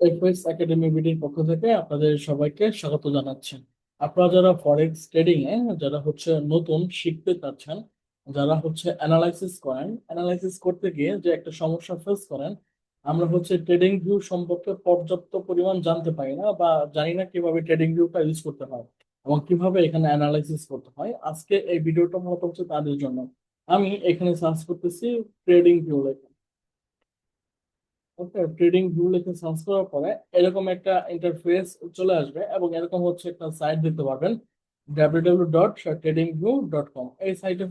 FS academy বিডির পক্ষ থেকে আপনাদের সবাইকে স্বাগত জানাচ্ছি। আপনারা যারা ফরেক্স ট্রেডিং এ যারা নতুন শিখতে চাচ্ছেন, যারা অ্যানালাইসিস করেন, অ্যানালাইসিস করতে গিয়ে যে একটা সমস্যা ফেস করেন, আমরা ট্রেডিং ভিউ সম্পর্কে পর্যাপ্ত পরিমাণ জানতে পারি না বা জানি না কিভাবে ট্রেডিং ভিউটা ইউজ করতে হয় এবং কিভাবে এখানে অ্যানালাইসিস করতে হয়। আজকে এই ভিডিওটা মূলত তাদের জন্য। আমি এখানে সার্চ করতেছি ট্রেডিং ভিউ। ওকে, ট্রেডিং ভিউ লিখে সার্চ করার পরে এরকম একটা ইন্টারফেস চলে আসবে এবং এরকম একটা সাইট দেখতে পারবেন, www.tradingview.com। এই সাইটে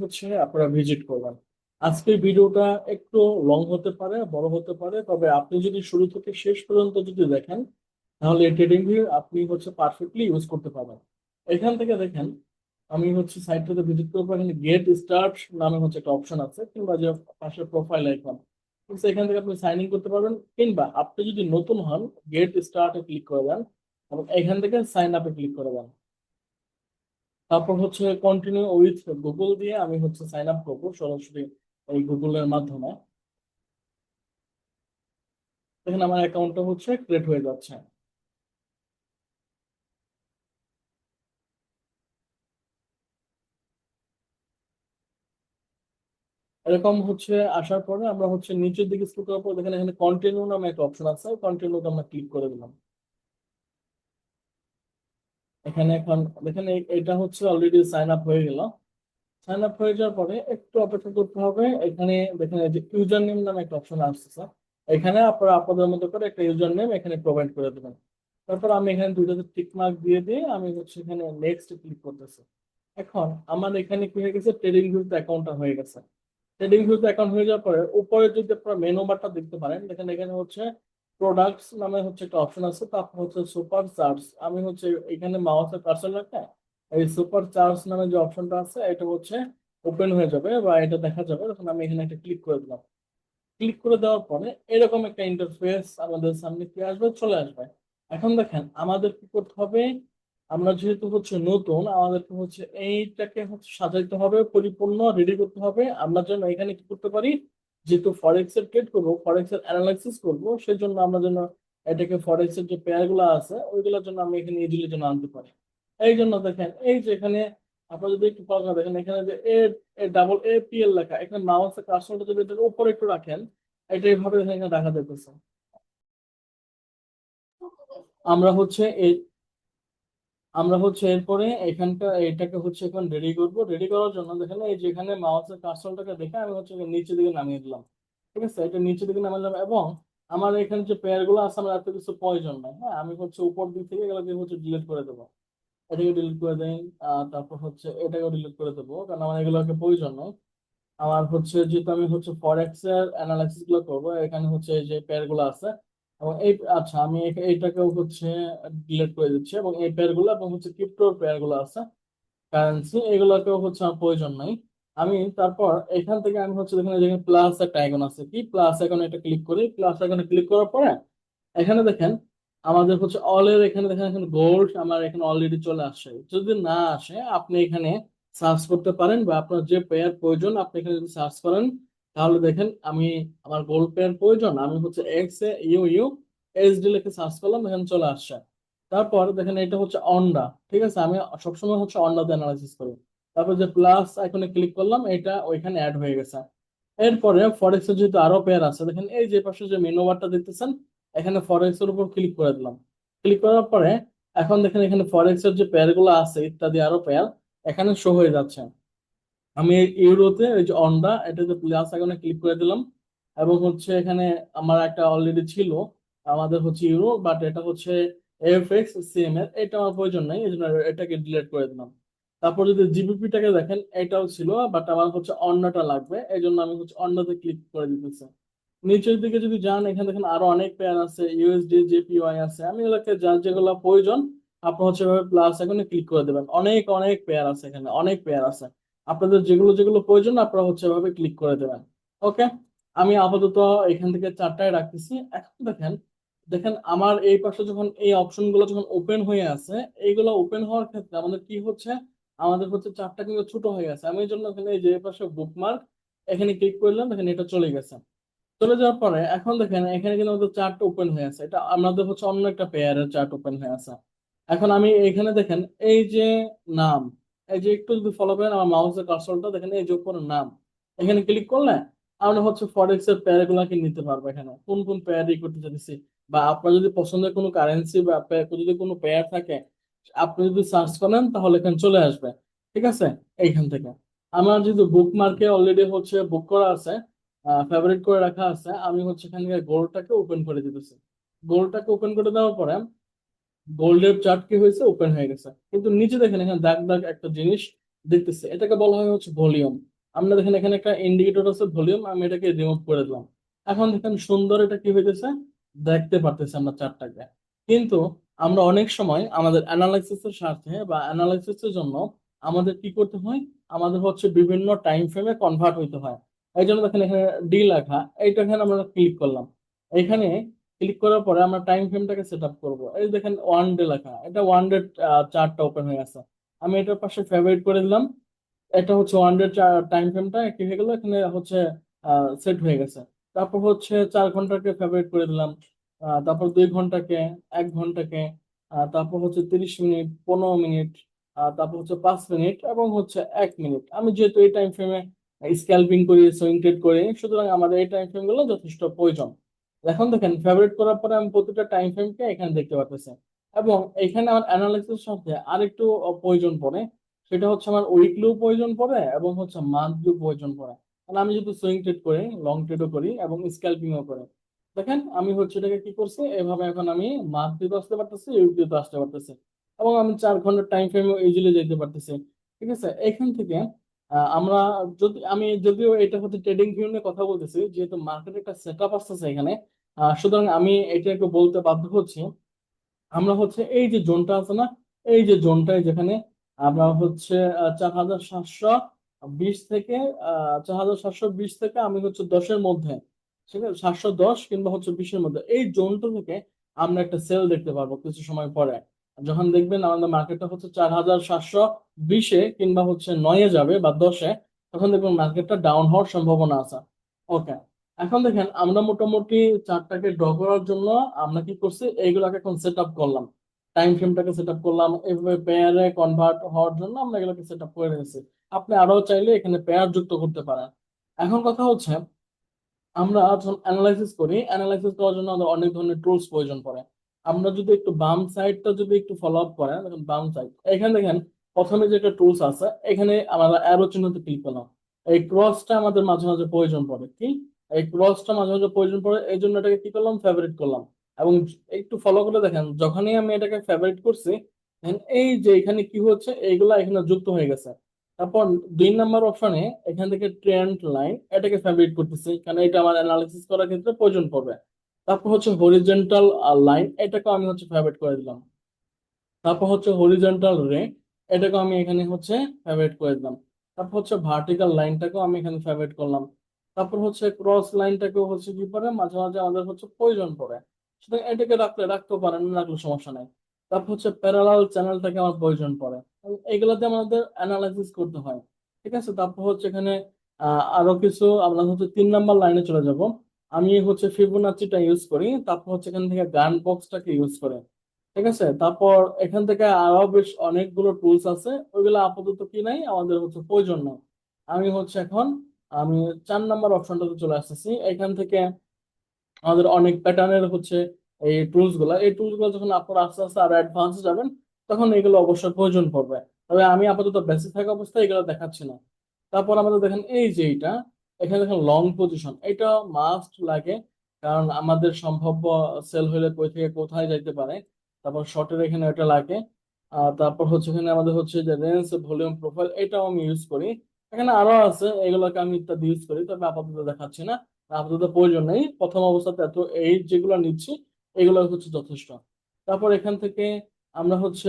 আপনারা ভিজিট করবেন। আজকের ভিডিওটা একটু লং হতে পারে, বড় হতে পারে, তবে আপনি যদি শুরু থেকে শেষ পর্যন্ত যদি দেখেন তাহলে ট্রেডিং ভিউ আপনি পারফেক্টলি ইউজ করতে পারবেন। এখান থেকে দেখেন, আমি সাইটটাতে ভিজিট করবো। এখানে গেট স্টার্ট নামে একটা অপশন আছে, কিংবা যে পাশে প্রোফাইল আইকন, এখান থেকে আপনি সাইন ইন করতে পারবেন, কিংবা আপনি যদি নতুন হন গেট স্টার্টে ক্লিক করে দেন এবং এখান থেকে সাইন আপে ক্লিক করে দেন। তারপর কন্টিনিউ উইথ গুগল দিয়ে আমি সাইন আপ করবো সরাসরি এই গুগলের মাধ্যমে। এখানে আমার অ্যাকাউন্টটা ক্রিয়েট হয়ে যাচ্ছে। এরকম আসার পরে আমরা নিচের দিকে স্ক্রল করার পর দেখেন এখানে কন্টিনিউ নামে একটা অপশন আছে, কন্টিনিউতে আমরা ক্লিক করে দিলাম। এখানে এখন দেখেন এটা অলরেডি সাইন আপ হয়ে গেল। সাইন আপ হয়ে যাওয়ার পরে একটু অপেক্ষা করতে হবে। এখানে দেখেন এই যে ইউজার নেম নামে একটা অপশন আসছে, এখানে আপনারা আপনাদের মতো করে একটা ইউজার নেম এখানে প্রোভাইড করে দেবেন। তারপর আমি এখানে দুইটাতে টিক মার্ক দিয়ে আমি এখানে নেক্সট ক্লিক করতেছি। এখন আমার এখানে কি হয়ে গেছে, ট্রেডিং ভিউতে অ্যাকাউন্টটা হয়ে গেছে। ট্রেডিং ভিউতে অ্যাকাউন্ট হয়ে যাওয়ার পরে উপরে যদি আপনারা মেনু বারটা দেখতে পারেন, দেখেন এখানে প্রোডাক্টস নামে একটা অপশন আছে, তারপর সুপার চার্জ। আমি এখানে মাউসের কার্সর রাখা এই সুপার চার্জ নামে যে অপশনটা আছে এটা ওপেন হয়ে যাবে বা এটা দেখা যাবে, তখন আমি এখানে একটা ক্লিক করে দিলাম। ক্লিক করে দেওয়ার পরে এরকম একটা ইন্টারফেস আমাদের সামনে কি আসবে, চলে আসবে। এখন দেখেন আমাদের কি করতে হবে, আমরা যেহেতু নতুন, আমাদেরকে এইটাকে সাজাইতে হবে, পরিপূর্ণ রেডি করতে হবে। আমরা যেন এখানে কি করতে পারি, যেহেতু ফরেক্স এর ট্রেড করবো, ফরেক্স এর অ্যানালাইসিস করবো, সেই জন্য আমরা যেন এটাকে ফরেক্স এর যে পেয়ার গুলো আছে ওইগুলোর জন্য আমি এখানে ইজিলি যেন আনতে পারি। এই জন্য দেখেন এই যে এখানে আপনারা যদি একটু পড়া দেখেন, এখানে যে ডাবল এ পি এল লেখা, এখানে মাউসের কার্সরটা যদি এটার উপরে একটু রাখেন, এটা এইভাবে এখানে দেখা যেতেছে। আমরা এই আমরা এরপরে এখানটা এটাকে এখন রেডি করব। রেডি করার জন্য দেখেন এই যে এখানে মাউসের কার্সরটাকে দেখে আমি নিচের দিকে নামিয়ে দিলাম। ঠিক আছে, এটা নিচের দিকে নামালাম এবং আমার এখানে যে পেয়ার গুলো আছে আমার এত কিছু প্রয়োজন নাই। হ্যাঁ, আমি উপর দিক থেকে এগুলোকে ডিলিট করে দেবো। এটাকে ডিলিট করে দেই। তারপর এটাকে ডিলিট করে দেবো, কারণ আমার এগুলোকে প্রয়োজন নেই। আমার যেহেতু আমি ফরেক্স এর অ্যানালাইসিস গুলো করবো, এখানে এই যে পেয়ার গুলো আছে এবং এই আচ্ছা আমি এইটাকেও ডিলিট করে দিচ্ছি, এবং এই পেয়ার গুলো এবং ক্রিপ্টোর পেয়ার গুলো আছে কারেন্সি, এগুলোকেও আমার প্রয়োজন নাই। আমি তারপর এখান থেকে আমি এখানে যেখানে প্লাস একটা আইকন আছে, কি প্লাস আইকনে এটা ক্লিক করি। প্লাস আইকনে ক্লিক করার পরে এখানে দেখেন আমাদের অল এর এখানে দেখেন এখানে গোল্ড আমার এখানে অলরেডি চলে আসে। যদি না আসে আপনি এখানে সার্চ করতে পারেন, বা আপনার যে পেয়ার প্রয়োজন আপনি এখানে যদি সার্চ করেন তাহলে দেখেন আমি আমার গোল্ড পেয়ার প্রয়োজন, আমি x A you U S D লিখে সার্চ করলাম, এখানে চলে আসছে। তারপর দেখেন এটা অন্ডা। ঠিক আছে, আমি সবসময় অন্ডাতে অ্যানালাইসিস করি। তারপর যে প্লাস আইকনে ক্লিক করলাম, এটা ওইখানে অ্যাড হয়ে গেছে। এরপরে ফরেক্স এর যেহেতু আরো পেয়ার আছে, দেখেন এই যে পাশে যে মেনু বারটা দেখতেছেন, এখানে ফরেক্স এর উপর ক্লিক করে দিলাম। ক্লিক করার পরে এখন দেখেন এখানে ফরেক্স এর যে পেয়ার গুলো আছে ইত্যাদি আরো পেয়ার এখানে শো হয়ে যাচ্ছে। আমি এই ইউরোতে ওই যে অন্ডা এটাতে প্লাস আইকনে ক্লিক করে দিলাম, এবং এখানে আমার একটা অলরেডি ছিল আমাদের ইউরো, বাট এটা এফ এক্স সিএম এর, এটা আমার প্রয়োজন নাই, এই জন্য এটাকে ডিলিট করে দিলাম। তারপর যদি জিবিপি টাকে দেখেন, এটাও ছিল বাট আমার অন্যটা লাগবে, এই জন্য আমি অন্যতে ক্লিক করে দিতেছি। নিচের দিকে যদি যান, এখানে দেখেন আরো অনেক পেয়ার আছে, ইউএসডি জেপিওয়াই আছে, আমি এগুলোকে যার যেগুলো প্রয়োজন আপনি এভাবে প্লাস এখানে ক্লিক করে দেবেন। অনেক অনেক পেয়ার আছে, এখানে অনেক পেয়ার আছে, আপনাদের যেগুলো যেগুলো প্রয়োজন আপনারা এভাবে ক্লিক করে দেবেন। ওকে, আমি আপাতত এখান থেকে চারটায় রাখতেছি। এখন দেখেন দেখেন আমার এই পাশে যখন এই অপশন গুলো যখন ওপেন হয়ে আছে, এইগুলো ওপেন হওয়ার ক্ষেত্রে আমাদের কি আমাদের চারটা কিন্তু ছোট হয়ে গেছে। আমি এই জন্য এখানে এই যে এই পাশে বুকমার্ক এখানে ক্লিক করলাম, দেখেন এটা চলে গেছে। চলে যাওয়ার পরে এখন দেখেন এখানে কিন্তু আমাদের চার্ট ওপেন হয়ে আছে, এটা আমাদের হচ্ছে অন্য একটা পেয়ারের চার্ট ওপেন হয়ে আছে। এখন আমি এখানে দেখেন এই যে নাম, এই যে একটু যদি ফলো করেন আমার মাউসের কার্সরটা দেখেন এই যে উপরে নাম, এখানে ক্লিক করলে আমরা হচ্ছে ফরেক্স এর পেয়ার গুলাকে নিতে পারবো, এখানে কোন কোন পেয়ার করতে চাইছি, বা আপনার যদি পছন্দের কোনো কারেন্সি বা যদি কোনো পেয়ার থাকে আপনি যদি সার্চ করেন তাহলে এখানে চলে আসবে। ঠিক আছে, এইখান থেকে আমার যদি বুক মার্কে অলরেডি হচ্ছে বুক করা আছে, ফেভারিট করে রাখা আছে, আমি হচ্ছে এখান থেকে গোলটাকে ওপেন করে দিতেছি। গোলটাকে ওপেন করে দেওয়ার পরে গোল্ডের চার্ট কি হয়েছে, ওপেন হয়ে গেছে, কিন্তু নিচে দেখেন এখানে দাগ দাগ একটা জিনিস দেখতেছে, এটাকে বলা হয় হচ্ছে ভলিউম। আমরা দেখেন এখানে একটা ইন্ডিকেটর আছে ভলিউম, আমি এটাকে রিমুভ করে দিলাম। এখন দেখেন সুন্দর এটা কি হইতেছে, দেখতে পারতেছি আমরা চার্টটাকে। কিন্তু আমরা অনেক সময় আমাদের অ্যানালাইসিস এর স্বার্থে বা অ্যানালাইসিস এর জন্য আমাদের কি করতে হয়, আমাদের হচ্ছে বিভিন্ন টাইম ফ্রেমে কনভার্ট হইতে হয়। এই জন্য দেখেন এখানে ডি লেখা, এইটা এখানে আমরা ক্লিক করলাম। এখানে ক্লিক করার পরে আমরা টাইম ফ্রেমটাকে সেট আপ করবো। এই দেখেন ওয়ান ডে লেখা, এটা ওয়ান ডে চার্টটা ওপেন হয়ে গেছে। আমি এটার পাশে ফেভারিট করে দিলাম। এটা হচ্ছে ওয়ান ডে টাইম ফ্রেমটা কি হয়ে গেল, এখানে হচ্ছে সেট হয়ে গেছে। তারপর হচ্ছে 4 ঘন্টাকে ফেভারিট করে দিলাম, তারপর 2 ঘন্টাকে, 1 ঘন্টাকে, তারপর হচ্ছে 30 মিনিট, 15 মিনিট, তারপর হচ্ছে 5 মিনিট এবং হচ্ছে 1 মিনিট। আমি যেহেতু এই টাইম ফ্রেমে স্ক্যালপিং করি, সুইং ট্রেড করি, সুতরাং আমাদের এই টাইম ফ্রেম গুলো যথেষ্ট প্রয়োজন। এখন দেখেন ফেভারিট করার পরে আমি প্রতিটা টাইম ফ্রেমকে এখানে দেখতে পাচ্ছি, এবং এখানে আমার অ্যানালাইসিস সাথে আরেকটু প্রয়োজন পড়ে, সেটা হচ্ছে আমার উইকলিও প্রয়োজন পড়ে এবং হচ্ছে মান্থলিও প্রয়োজন পড়ে। কারণ আমি যদি সুইং ট্রেড করি, লং ট্রেডও করি এবং স্ক্যালপিংও করি, দেখেন আমি হচ্ছে এটাকে কি করছি এভাবে, এখন আমি মান্থলিতে আসতে পারতেছি, উইকলিতে আসতে পারতেছি, এবং আমি 4 ঘন্টার টাইম ফ্রেমে ইজিলি যেতে পারতেছি। ঠিক আছে, এখান থেকে আমরা যদি আমি যদিও এটা হচ্ছে ট্রেডিং ভিউ নিয়ে কথা বলতেছি, যেহেতু মার্কেটে একটা সেট আপ আসতেছে এখানে, সুতরাং আমি এটাকে বলতে বাধ্য হচ্ছি। আমরা হচ্ছে এই যে জোনটা আছে না, এই যে জোনটায় যেখানে আমরা হচ্ছে 4720 থেকে 4720 থেকে আমি হচ্ছে 10-এর মধ্যে, ঠিক আছে 710 কিংবা হচ্ছে 20-এর মধ্যে, এই জোনটা থেকে আমরা একটা সেল দেখতে পারবো কিছু সময় পরে। যখন দেখবেন আমাদের মার্কেটটা হচ্ছে 4720-এ কিংবা হচ্ছে 9-এ যাবে বা 10-এ, তখন দেখবেন মার্কেটটা ডাউন হওয়ার সম্ভাবনা আছে। ওকে, এখন দেখেন আমরা মোটামুটি চার্টটাকে ড্র করার জন্য আমরা কি করছি, এইগুলাকে এখন সেট আপ করলাম, টাইম ফ্রেমটাকে সেট আপ করলাম, এইভাবে পেয়ারে কনভার্ট হওয়ার জন্য আমরা এগুলোকে সেট আপ করে রেখেছি। আপনি আরো চাইলে এখানে পেয়ার যুক্ত করতে পারেন। এখন কথা হচ্ছে আমরা যখন অ্যানালাইসিস করি, অ্যানালাইসিস করার জন্য আমাদের অনেক ধরনের টুলস প্রয়োজন পড়ে। আমরা যদি একটু বাম সাইডটা যদি একটু ফলো আপ করেন, দেখেন বাম সাইড এখানে দেখেন প্রথমে যে একটা টুলস আছে, এখানে আমরা অ্যারো চিহ্নতে ক্লিক করলাম। এই ক্রসটা আমাদের মাঝে মাঝে প্রয়োজন পড়ে, কি এই ক্রসটা মাঝে মাঝে প্রয়োজন পড়ে, এই জন্য এটাকে কি করলাম, ফেভারিট করলাম। এবং একটু ফলো করে দেখেন যখনই আমি এটাকে ফেভারিট করছি, দেখেন এই যে এখানে কি হচ্ছে, এইগুলা এখানে যুক্ত হয়ে গেছে। তারপর 2 নাম্বার অপশনে এখান থেকে ট্রেন্ড লাইন, এটাকে ফেভারিট করতেছি কারণ এটা আমার অ্যানালিসিস করার ক্ষেত্রে প্রয়োজন পড়বে। তারপর হচ্ছে হরিজন্টাল লাইন, এটাকে আমি হচ্ছে ফেভারিট করে দিলাম। তারপর হচ্ছে হরিজন্টাল রে, এটাকে আমি এখানে হচ্ছে ফেভারিট করে দিলাম। তারপর হচ্ছে ভার্টিক্যাল লাইনটাকেও আমি এখানে ফেভারিট করলাম। তারপর হচ্ছে ক্রস লাইনটাকেও হচ্ছে কি করে মাঝে মাঝে আমাদের হচ্ছে প্রয়োজন পড়ে, সুতরাং এটাকে রাখতে পারেন, না রাখলে সমস্যা নাই। তারপর হচ্ছে প্যারালাল চ্যানেলটাকে আমার প্রয়োজন পড়ে, এবং এগুলোতে আমাদের অ্যানালাইসিস করতে হয়। ঠিক আছে, তারপর হচ্ছে এখানে আরো কিছু আমরা হচ্ছে 3 নাম্বার লাইনে চলে যাব। আমি হচ্ছে ফিবোনাচিটা ইউজ করি, তারপর হচ্ছে এখান থেকে গান বক্সটাকে ইউজ করে। ঠিক আছে, তারপর এখান থেকে আরো বেশ অনেকগুলো টুলস আছে, ওইগুলো আপাতত কি নাই আমাদের হচ্ছে প্রয়োজন নাই। আমি হচ্ছে এখন আমি 4 নাম্বার অপশনটাতে চলে আসতেছি। এখান থেকে আমাদের অনেক প্যাটার্নের হচ্ছে এই টুলস গুলো যখন আপনারা আস্তে আস্তে আরো অ্যাডভান্স যাবেন, তখন এগুলো অবশ্যই প্রয়োজন পড়বে। তবে আমি আপাতত বেঁচে থাকা অবস্থায় এগুলো দেখাচ্ছি না। তারপর আমাদের দেখেন এই যে এইটা, এখানে দেখেন লং পজিশন, এটা মাস্ট লাগে, কারণ আমাদের সম্ভাব্য সেল হলে কই থেকে কোথায় যাইতে পারে। তারপর শর্টের এখানে এটা লাগে। তারপর হচ্ছে এখানে আমাদের হচ্ছে যে রেঞ্জ ভলিউম প্রোফাইল, এটাও আমি ইউজ করি। এখানে আরো আছে, এগুলোকে আমি ইত্যাদি ইউজ করি, তবে আপাতত দেখাচ্ছি না, আপাতত প্রয়োজন নেই। প্রথম অবস্থাতে এত এই যেগুলো নিচ্ছি এগুলো হচ্ছে যথেষ্ট। তারপর এখান থেকে আমরা হচ্ছে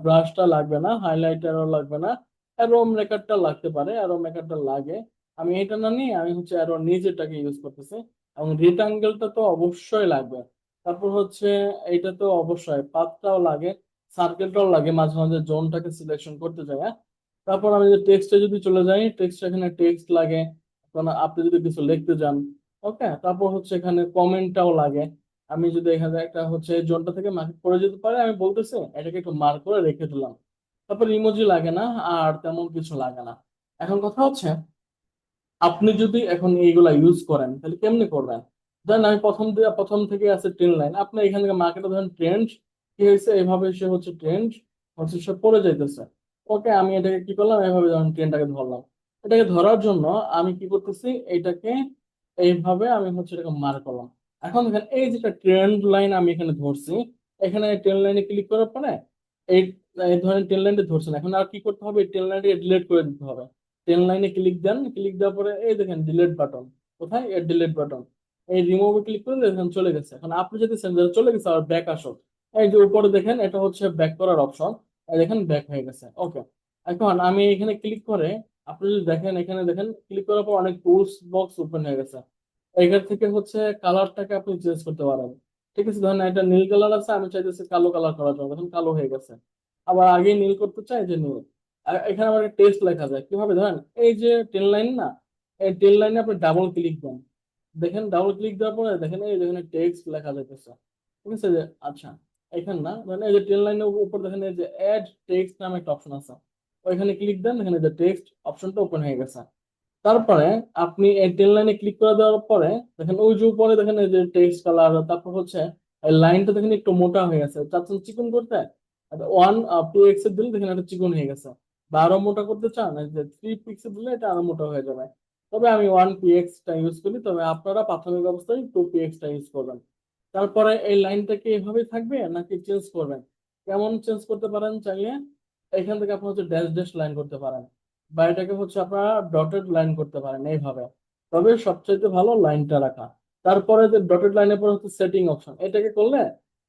ব্রাশটা লাগবে না, হাইলাইটারও লাগবে না, অ্যারো মেকারটা লাগতে পারে, অ্যারো মেকারটা লাগে। আমি এটা না নিয়ে আমি হচ্ছে অ্যারো নিজেটাকে ইউজ করতেছি, এবং রেক্টাঙ্গেলটা তো অবশ্যই লাগবে। তারপর হচ্ছে এইটা তো অবশ্যই পাতটাও লাগে, সার্কেলটাও লাগে মাঝে মাঝে জোনটাকে সিলেকশন করতে যায়। তারপর আমি যে টেক্সটে যদি চলে যাই, টেক্সট এখানে টেক্সট লাগে, কারণ আপনি যদি কিছু লিখতে যান, ওকে, তারপর হচ্ছে এখানে কমেন্টটাও লাগে। আমি যদি এখানে একটা হচ্ছে জোনটা থেকে মার্কেট করে যেতে পারে আমি বলতেছি, এটাকে একটু মার্ক করে রেখে দিলাম। তারপর ইমোজি লাগে না, আর তেমন কিছু লাগে না। এখন কথা হচ্ছে, আপনি যদি এখন এইগুলা ইউজ করেন তাহলে কেমনে করবেন? ধরেন আমি প্রথম থেকে আছে ট্রেন লাইন, আপনি এখান থেকে মার্কেটে ধরেন ট্রেন্ড কি হয়েছে, এভাবে সে হচ্ছে ট্রেন্ড হচ্ছে সে পড়ে যাইতেছে। ওকে, আমি এটাকে কি করলাম, এভাবে যখন ট্রেনটাকে ধরলাম, এটাকে ধরার জন্য আমি কি করতেছি, এটাকে এইভাবে আমি হচ্ছে এটাকে মার করলাম। এখন দেখেন এই যেটা ট্রেন্ড লাইন আমি এখানে ধরছি, এখানে ট্রেন লাইনে ক্লিক করার পরে এই এই ধরেন ট্রেন লাইনটা ধরছেন, এখন আর কি করতে হবে, ট্রেন লাইনটাকে ডিলিট করে দিতে হবে। টেন লাইনে ক্লিক দেন, ক্লিক দেওয়ার পরে এই দেখেন ডিলিট বাটন, কোথায় এর ডিলিট বাটন, এই রিমুভে ক্লিক করে দেখেন চলে গেছে। এখন আপনি যদি সেন্সার চলে গেছে আর ব্যাক আসো, এই যে উপরে দেখেন এটা হচ্ছে ব্যাক করার অপশন, এই দেখেন ব্যাক হয়ে গেছে। ওকে, এখন আমি এখানে ক্লিক করে, আপনি যদি দেখেন এখানে দেখেন ক্লিক করার পর অনেক টুলস বক্স ওপেন হয়ে গেছে। এখান থেকে হচ্ছে কালারটাকে আপনি চেঞ্জ করতে পারেন। ঠিক আছে, ধরেন এটা নীল কালার আছে, আমি চাইতেছি কালো কালার করার জন্য, দেখেন কালো হয়ে গেছে। আবার আগে নীল করতে চাই, যে নীল। আর এখানে আবার টেক্সট লেখা যায় কিভাবে, ধরেন এই যে টেন লাইন না, এই টেন লাইনে আপনি ডাবল ক্লিক দেন, দেখেন ডাবল ক্লিক দেওয়ার পরে দেখেন এই যেখানে টেক্সট লেখা যাইতেছে। ঠিক আছে, যে আচ্ছা এখানে না, ধরেন এই যে টেন লাইনের উপর দেখেন এই যে অ্যাড টেক্সট নামে একটা অপশন আছে, ওইখানে ক্লিক দেন, দেখেন এই যে টেক্সট অপশনটা ওপেন হয়ে গেছে। তারপরে আপনি এই টেন লাইনে ক্লিক করে দেওয়ার পরে দেখেন ওই যে উপরে দেখেন এই যে টেক্সট কালার, তারপর হচ্ছে এই লাইনটা দেখেন একটু মোটা হয়ে গেছে, চাচ্ছেন চিকন করতে, ওয়ান টু এক্স এর দিলে দেখেন এটা চিকন হয়ে গেছে। বা আরো মোটা করতে চান, এই যে থ্রি পিক্সেল দিলে এটা আরো মোটা হয়ে যাবে। তবে আমি ওয়ান পি এক্স টা ইউজ করি, তবে আপনারা প্রাথমিক অবস্থায় টু পি এক্স টা ইউজ করবেন। তারপরে এই লাইনটা কি এভাবে থাকবে নাকি চেঞ্জ করবেন? কেমন চেঞ্জ করতে পারেন চাইলে, এখান থেকে আপনি হচ্ছে ড্যাশ ড্যাশ লাইন করতে পারেন, বা এটাকে হচ্ছে আপনারা ডটেড লাইন করতে পারেন এইভাবে। তবে সবচাইতে ভালো লাইনটা রাখা। তারপরে যে ডটেড লাইনের পরে হচ্ছে সেটিং অপশন, এটাকে করলে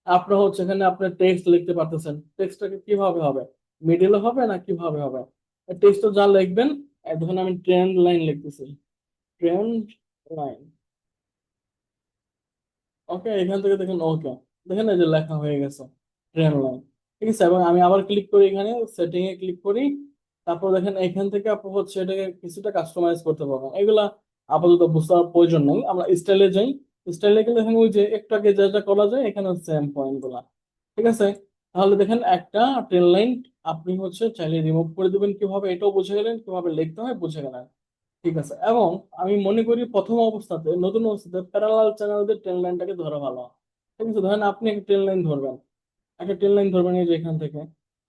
আপনার হচ্ছে এখানে আপনি টেক্সট লিখতে পারতেছেন। টেক্সটটাকে কিভাবে হবে, মিডিলে হবে না কিভাবে হবে, টেক্সটটা যা লিখবেন, এখন আমি ট্রেন্ড লাইন লিখতেছি, ট্রেন্ড লাইন। ওকে, এখান থেকে দেখেন, ওকে দেখেন এই যে লেখা হয়ে গেছে ট্রেন লাইন। ঠিক আছে, এবং আমি আবার ক্লিক করি, এখানে সেটিং এ ক্লিক করি। তারপর দেখেন এখান থেকে আপনি হচ্ছে এটাকে কিছুটা কাস্টমাইজ করতে পারবেন। এগুলা আপাতত বুঝতে প্রয়োজন নেই, আমরা স্টাইলে যাই। স্টাইলে গেলে দেখেন ওই যে একটু আগে যা যা করা যায় এখানে সেম পয়েন্ট গুলা। ঠিক আছে, তাহলে দেখেন একটা ট্রেন লাইন আপনি হচ্ছে চাইলে রিমুভ করে দিবেন কিভাবে, এটাও বুঝে গেলেন, কিভাবে লিখতে হয় বুঝে গেলেন। ঠিক আছে, এবং আমি মনে করি প্রথম অবস্থাতে নতুন অবস্থাতে প্যারালাল চ্যানেলদের ট্রেন লাইনটাকে ধরা ভালো। ঠিক আছে, ধরেন আপনি একটা ট্রেন লাইন ধরবেন, একটা ট্রেন লাইন ধরবেন এই যে এখান থেকে,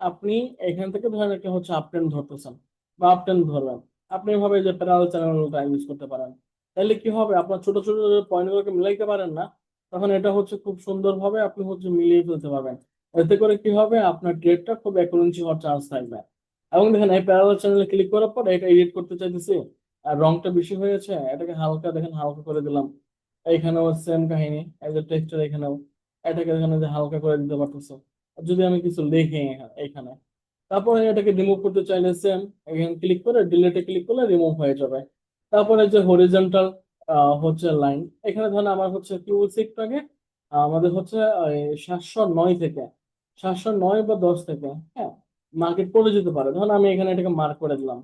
আপনি এখান থেকে ধরেন একটা হচ্ছে আপ ট্রেন ধরতেছেন বা আপ ট্রেন ধরবেন, আপনি এভাবে যে প্যারালাল চ্যানেলটা ইউজ করতে পারেন। তাহলে কি হবে, আপনার ছোট ছোট পয়েন্টগুলোকে মিলাইতে পারেন না, তখন এটা হচ্ছে খুব সুন্দরভাবে আপনি হচ্ছে মিলিয়ে ফেলতে পারবেন। এতে করে কি হবে, আপনার ট্রেডটা খুব অ্যাকুরেন্সি হওয়ার চান্স থাকবে। এবং দেখেন এই প্যারালাল চ্যানেলে ক্লিক করার পর এটা এডিট করতে চাইতেছি, আর রংটা বেশি হয়েছে, এটাকে হালকা দেখেন হালকা করে দিলাম। এইখানেও সেম কাহিনী, এই যে টেক্সচার এখানেও এটাকে এখানে যে হালকা করে দিতে পারতেছে। আর যদি আমি কিছু লিখি এখানে, তারপরে এটাকে রিমুভ করতে চাইলে সেম, এখানে ক্লিক করে ডিলিটে ক্লিক করলে রিমুভ হয়ে যাবে। তারপরে যে হরিজন্টাল হচ্ছে লাইন, এখানে ধরেন আমার হচ্ছে কি বলছি একটু আগে, আমাদের হচ্ছে 709 থেকে 709 বা 10 থেকে, হ্যাঁ, মার্কেট পড়ে যেতে পারে। ধরুন আমি এখানে এটাকে মার্ক করে দিলাম,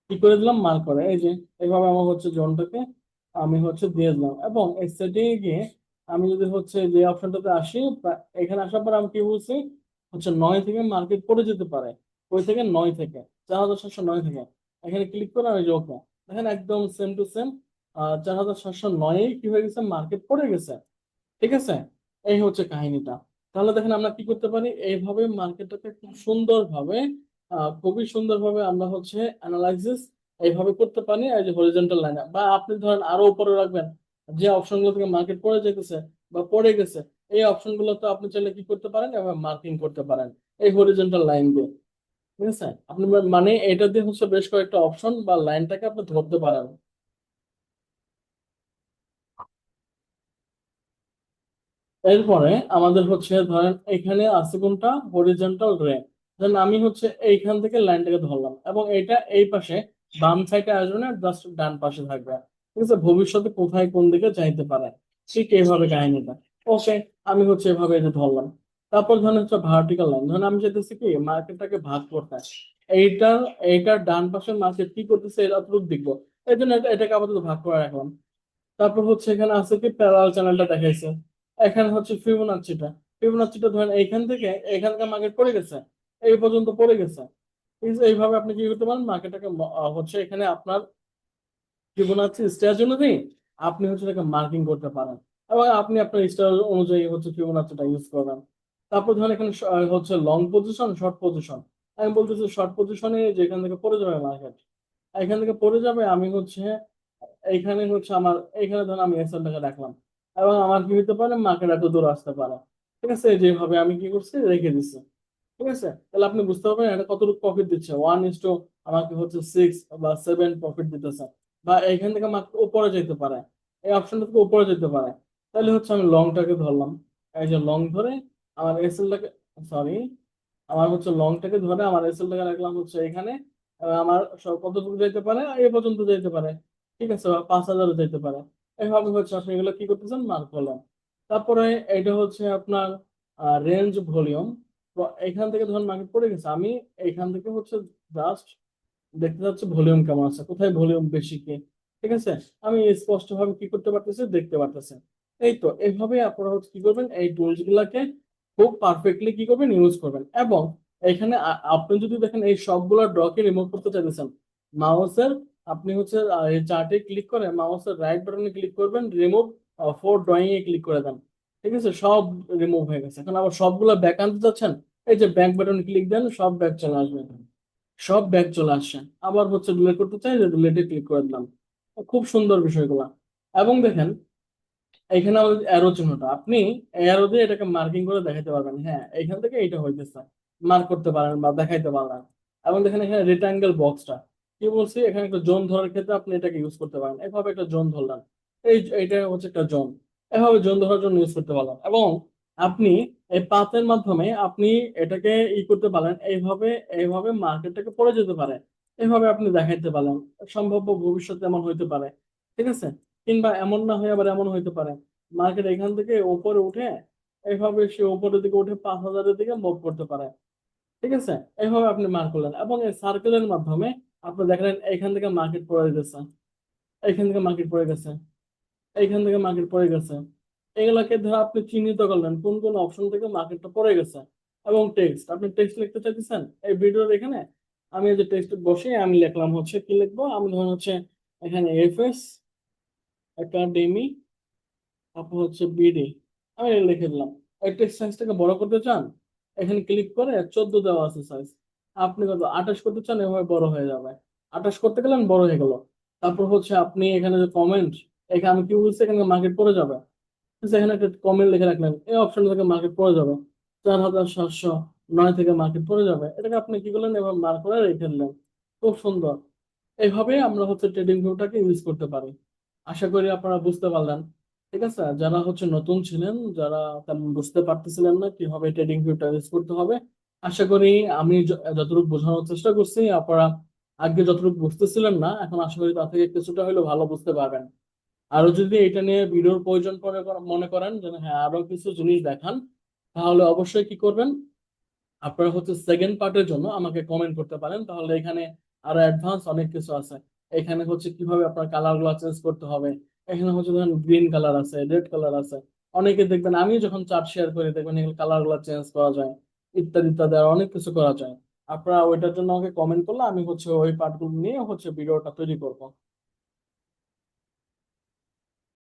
কি করে দিলাম, মার্ক করে, এই যে এইভাবে আমার হচ্ছে জোনটাকে আমি হচ্ছে দিয়ে দিলাম। এবং এই সেটিং এ গিয়ে আমি যদি হচ্ছে যে অপশনটাতে আসি, এখানে আসার পর আমি কি বলছি, হচ্ছে 9 থেকে মার্কেট পড়ে যেতে পারে, ওই থেকে 9 থেকে 4709 থেকে, এখানে ক্লিক করে আমি যে ওকে, দেখেন একদম সেম টু সেম 4709 কি হয়ে গেছে, মার্কেট পড়ে গেছে। ঠিক আছে, এই হচ্ছে কাহিনীটা। তাহলে দেখেন আমরা কি করতে পারি, এইভাবে মার্কেটটাকে খুব সুন্দরভাবে খুবই সুন্দরভাবে আমরা হচ্ছে অ্যানালাইসিস এইভাবে করতে পারি। এই যে হরিজন্টাল লাইনে, বা আপনি ধরেন আরো উপরে রাখবেন, যে অপশনগুলো থেকে মার্কেট পড়ে যেতেছে বা পড়ে গেছে, এই অপশনগুলো তো আপনি চাইলে কি করতে পারেন, এবার মার্কিং করতে পারেন এই হরিজন্টাল লাইন দিয়ে। ঠিক আছে, আপনি মানে এটা দিয়ে হচ্ছে বেশ কয়েকটা অপশন বা লাইনটাকে আপনি ধরতে পারেন। এরপরে আমাদের হচ্ছে ধরেন এখানে আছে কোনটা, হরিজন্টাল রে। দেন আমি হচ্ছে এইখান থেকে লাইনটাকে ধরলাম, এবং এটা এই পাশে বাম সাইডে আসবে না, জাস্ট ডান পাশে থাকবে। ঠিক আছে, ভবিষ্যতে কোথায় কোন দিকে যাইতে পারে, ঠিক এইভাবে কাহিনীটা। ওকে, আমি হচ্ছে এভাবে এটা ধরলাম। তারপর ধরেন হচ্ছে ভার্টিক্যাল লাইন, ধরেন আমি চাইতেছি কি মার্কেটটাকে ভাগ করতে, এইটা এইটার ডান পাশের মার্কেট কি করতেছে এটা অতটুকু দেখবো, এই জন্য এটাকে আপাতত ভাগ করে রাখলাম। তারপর হচ্ছে এখানে আছে কি প্যারালাল চ্যানেলটা দেখাইছে। এখানে হচ্ছে ফিবোনাচ্চিটা। ফিবোনাচ্চিটা ধরেন এইখান থেকে এখানকার মার্কেট পড়ে গেছে, এই পর্যন্ত পড়ে গেছে। এইভাবে আপনি কি করতে পারেন, মার্কেটটাকে হচ্ছে এখানে আপনার ফিবোনাচ্চি স্টেজ অনুযায়ী আপনি হচ্ছে এটাকে মার্কিং করতে পারেন, এবং আপনি আপনার স্টার অনুযায়ী হচ্ছে ফিবোনাচ্চিটা ইউজ করবেন। তারপর ধরেন এখানে হচ্ছে লং পজিশন, শর্ট পজিশন। আমি বলতেছি শর্ট পজিশনে যেখান থেকে পড়ে যাবে মার্কেট, এখান থেকে পড়ে যাবে, আমি হচ্ছে এইখানে হচ্ছে আমার এইখানে ধরেন আমি এসএল টাকা রাখলাম, এবং আমার কি হতে পারে মার্কেট এত দূর আসতে পারে। ঠিক আছে, যেভাবে আমি কি করছি রেখে দিচ্ছি। ঠিক আছে, তাহলে আপনি বুঝতে পারবেন এটা কতটুকু প্রফিট দিচ্ছে, 1:, আমাকে হচ্ছে 6 বা 7 প্রফিট দিতেছে। বা এইখান থেকে মার্কেট উপরে যেতে পারে, এই অপশনটা থেকে উপরে যেতে পারে। তাহলে হচ্ছে আমি লংটাকে ধরলাম, এই যে লং ধরে আমার এসএলটাকে, সরি, আমার হচ্ছে লংটাকে ধরে আমার এসএলটাকে রাখলাম হচ্ছে এখানে। আমার সব কতটুকু যেতে পারে, এই পর্যন্ত যেতে পারে। ঠিক আছে, বা 5,000 যেতে পারে। এইভাবে হচ্ছে আপনি এগুলো কি করতেছেন, মার্ক করলেন। তারপরে এটা হচ্ছে আপনার রেঞ্জ ভলিউম। তো এখান থেকে ধরুন মার্কেট পড়ে গেছে, আমি এখান থেকে হচ্ছে জাস্ট দেখতে যাচ্ছে ভলিউম কেমন আছে, কোথায় ভলিউম বেশি কি। ঠিক আছে, আমি স্পষ্ট ভাবে কি করতে পারতেছি, দেখতে পারতেছি। এই তো এইভাবে আপনারা হচ্ছে কি করবেন, এই টুলস গুলাকে খুব পারফেক্টলি কি করবেন, ইউজ করবেন। এবং এখানে আপনি যদি দেখেন এই সবগুলো ড্রকে রিমুভ করতে চাইতেছেন, মাউসের আপনি হচ্ছে এই চার্টে ক্লিক করে মাউসের রাইট বাটনে ক্লিক করবেন, রিমুভ ফোর ড্রয়িং এ ক্লিক করে দেন। ঠিক আছে, সব রিমুভ হয়ে গেছে। এখন আবার সবগুলো ব্যাক আনতে চাচ্ছেন, এই যে ব্যাক বাটনে ক্লিক দেন, সব ব্যাক চলে আসবে। সব ব্যাগ চলে আসছে। আবার হচ্ছে ডিলিট করতে চাই, যে ডিলিটে ক্লিক করে দিলাম। খুব সুন্দর বিষয়গুলো। এবং দেখেন এখানে আমাদের অ্যারো চিহ্নটা, আপনি অ্যারো দিয়ে এটাকে মার্কিং করে দেখাতে পারবেন, হ্যাঁ এখান থেকে এইটা হইতেছে, মার্ক করতে পারেন বা দেখাইতে পারবেন। এবং দেখেন এখানে রেক্টাঙ্গেল বক্সটা কি বলছি, এখানে একটা জোন ধরার ক্ষেত্রে আপনি এটাকে ইউজ করতে পারেন। এভাবে একটা জোন ধরলাম, এইটা হচ্ছে একটা জোন, এভাবে জোন ধরার জন্য ইউজ করতে পারলাম। এবং আপনি এই পাতের মাধ্যমে আপনি এটাকে করতে পারেন এইভাবে, এইভাবে মার্কেটটাকে পড়ে যেতে পারে, এইভাবে আপনি দেখাইতে পারেন। সম্ভাব্য ভবিষ্যতে এমন হইতে পারে। ঠিক আছে, কিংবা এমন না হয়ে আবার এমন হইতে পারে মার্কেট এখান থেকে উপরে উঠে এইভাবে সে উপরের দিকে উঠে 5,000-এর দিকে মুভ করতে পারে। ঠিক আছে, এইভাবে আপনি মার্ক করলেন, এবং এই সার্কেলের মাধ্যমে আপনি দেখলেন এখান থেকে মার্কেট পড়ে গেছে, এইখান থেকে মার্কেট পড়ে গেছে, এইখান থেকে মার্কেট পড়ে গেছে। এগুলাকে ধরে আপনি চিহ্নিত করলেন কোন কোন অপশন থেকে মার্কেটটা পড়ে গেছে। এবং টেক্সট, আপনি টেক্সট লিখতে চাইতেছেন এই ভিডিওর এখানে, আমি এই যে টেক্সট বসে আমি লিখলাম হচ্ছে কি লিখবো, আমি ধরুন হচ্ছে এখানে এফএস একাডেমি, তারপর হচ্ছে বিডি, আমি এটা লিখে দিলাম। এই টেক্সট সাইজটাকে বড় করতে চান, এখানে ক্লিক করে 14 দেওয়া আছে সাইজ, আপনি কত 28 করতে চান, এভাবে বড় হয়ে যাবে। 28 করতে গেলেন, বড় হয়ে গেল। তারপর হচ্ছে আপনি এখানে যে কমেন্ট, এখানে আমি কি বলছি, এখানে মার্কেট পড়ে যাবে। ঠিক আছে, এখানে একটা কমেন্ট লিখে রাখলেন, এই অপশন থেকে মার্কেট পড়ে যাবে 4,709 থেকে মার্কেট পড়ে যাবে, এটাকে আপনি কি করলেন, এবার মার্ক করে রেখে দিলেন। খুব সুন্দর। এইভাবে আমরা হচ্ছে ট্রেডিং ভিউটাকে ইউজ করতে পারি। আশা করি আপনারা বুঝতে পারলেন। ঠিক আছে, যারা হচ্ছে নতুন ছিলেন, যারা তেমন বুঝতে পারতেছিলেন না কিভাবে ট্রেডিং ভিউটা ইউজ করতে হবে, আশা করি আমি যতটুকু বোঝানোর চেষ্টা করছি আপনারা আগে যতটুকু বুঝতেছিলেন না, এখন আশা করি তা থেকে কিছুটা হলেও ভালো বুঝতে পারবেন। আরো যদি এটা নিয়ে ভিডিওর প্রয়োজন পড়ে, মনে করেন যে হ্যাঁ আরো কিছু জিনিস দেখান, তাহলে অবশ্যই কি করবেন, আপনারা হচ্ছে সেকেন্ড পার্টের জন্য আমাকে কমেন্ট করতে পারেন। তাহলে এখানে আরো অ্যাডভান্স অনেক কিছু আছে। এখানে হচ্ছে কিভাবে আপনার কালার গুলো চেঞ্জ করতে হবে, এখানে হচ্ছে ধরেন গ্রিন কালার আছে, রেড কালার আছে। অনেকে দেখবেন আমি যখন চার্ট শেয়ার করি দেখবেন এখানে কালার গুলো চেঞ্জ করা যায়, ইত্যাদি ইত্যাদি আর অনেক কিছু করা যায়। আপনারা ওইটার জন্য আমাকে কমেন্ট করলে আমি হচ্ছে ওই পার্টগুলো নিয়ে হচ্ছে ভিডিওটা তৈরি করবো।